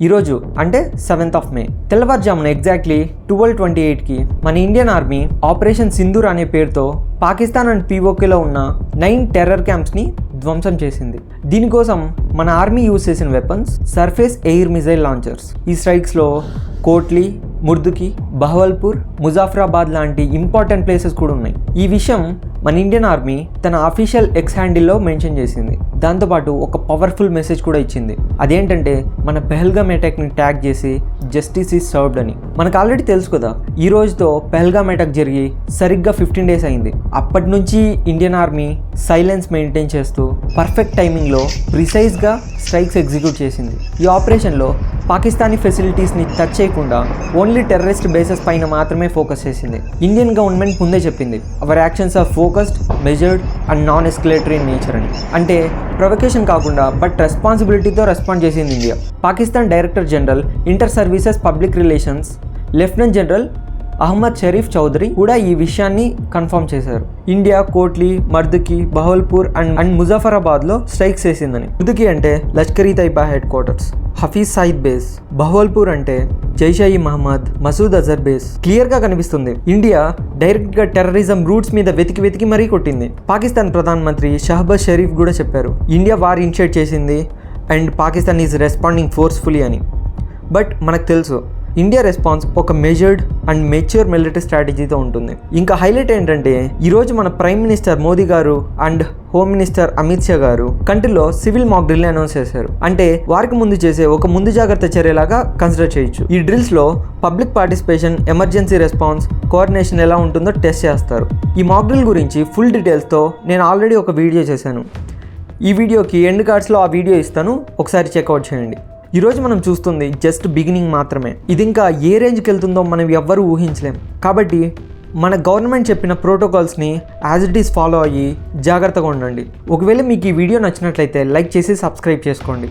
ఈరోజు అంటే 7th of May తెల్లవారుజామున ఎగ్జాక్ట్లీ 12:28కి మన ఇండియన్ ఆర్మీ ఆపరేషన్ సింధూర్ అనే పేరుతో పాకిస్తాన్ అండ్ పీఓకేలో ఉన్న 9 టెర్రర్ క్యాంప్స్ని ధ్వంసం చేసింది. దీనికోసం మన ఆర్మీ యూజ్ చేసిన weapons surface air missile launchers. ఈ స్ట్రైక్స్లో కోట్లీ, ముర్దుకి, బహవల్పూర్, ముజాఫరాబాద్ లాంటి ఇంపార్టెంట్ ప్లేసెస్ కూడా ఉన్నాయి. ఈ విషయం మన ఇండియన్ ఆర్మీ తన అఫీషియల్ ఎక్స్ హ్యాండిల్లో మెన్షన్ చేసింది. దాంతోపాటు ఒక పవర్ఫుల్ మెసేజ్ కూడా ఇచ్చింది. అదేంటంటే మన పెహల్గామ్ అటాక్ని ట్యాగ్ చేసి జస్టిస్ ఈజ్ సర్వ్డ్ అని. మనకు ఆల్రెడీ తెలుసు కదా, ఈ రోజుతో పెహల్గామ్ అటాక్ జరిగి సరిగ్గా 15 days అయింది. అప్పటి నుంచి ఇండియన్ ఆర్మీ సైలెన్స్ మెయింటైన్ చేస్తూ పర్ఫెక్ట్ టైమింగ్లో ప్రిసైజ్గా స్ట్రైక్స్ ఎగ్జిక్యూట్ చేసింది. ఈ ఆపరేషన్లో పాకిస్తానీ ఫెసిలిటీస్ని టచ్ చేయకుండా ఓన్లీ టెర్రరిస్ట్ బేసెస్ పైన మాత్రమే ఫోకస్ చేసింది. ఇండియన్ గవర్నమెంట్ ముందే చెప్పింది, our actions are focused, measured and non escalatory in nature అని. అంటే ప్రొవొకేషన్ కాకుండా బట్ రెస్పాన్సిబిలిటీతో రెస్పాండ్ చేసింది India. Pakistan director general inter services public relations lieutenant general Ahmed Sharif Chaudhry కూడా ఈ విషయాన్ని కన్ఫర్మ్ చేశారు. ఇండియా కోట్లీ, మర్దుకి, బహవల్పూర్ అండ్ ముజాఫరాబాద్లో స్ట్రైక్స్ చేసిందని. మర్దుకి అంటే Lashkar Taiba headquarters, Hafiz Saeed base. Bahawalpur అంటే జైష్-ఇ మహమ్మద్, మసూద్ అజర్ బేస్. క్లియర్గా కనిపిస్తుంది, ఇండియా డైరెక్ట్గా టెర్రరిజం రూట్స్ మీద వెతికి మరీ కొట్టింది. పాకిస్తాన్ ప్రధానమంత్రి షహబాజ్ షరీఫ్ కూడా చెప్పారు, ఇండియా వార్ ఇనిషియేట్ చేసింది and Pakistan is responding forcefully అని. బట్ మనకు తెలుసు, ఇండియా రెస్పాన్స్ ఒక మెజర్డ్ అండ్ మెచ్యూర్ మిలిటరీ స్ట్రాటజీతో ఉంటుంది. ఇంకా హైలైట్ ఏంటంటే, ఈరోజు మన ప్రైమ్ మినిస్టర్ మోదీ గారు and home minister Amit Shah గారు కంట్రీలో సివిల్ మాక్ డ్రిల్ అనౌన్స్ చేశారు. అంటే వారికి ముందు చేసే ఒక ముందు జాగ్రత్త చర్యలాగా కన్సిడర్ చేయొచ్చు. ఈ డ్రిల్స్లో public participation, emergency response, coordination ఎలా ఉంటుందో టెస్ట్ చేస్తారు. ఈ మాక్ డ్రిల్ గురించి ఫుల్ డీటెయిల్స్తో నేను ఆల్రెడీ ఒక వీడియో చేశాను. ఈ వీడియోకి ఎండ్ కార్డ్స్లో ఆ వీడియో ఇస్తాను, ఒకసారి చెక్అవుట్ చేయండి. ఈరోజు మనం చూస్తుంది జస్ట్ బిగినింగ్ మాత్రమే. ఇది ఇంకా ఏ రేంజ్కి వెళ్తుందో మనం ఎవ్వరూ ఊహించలేం. కాబట్టి మన గవర్నమెంట్ చెప్పిన ప్రోటోకాల్స్ని యాజ్ ఇట్ ఈస్ ఫాలో అయ్యి జాగ్రత్తగా ఉండండి. ఒకవేళ మీకు ఈ వీడియో నచ్చినట్లయితే లైక్ చేసి సబ్స్క్రైబ్ చేసుకోండి.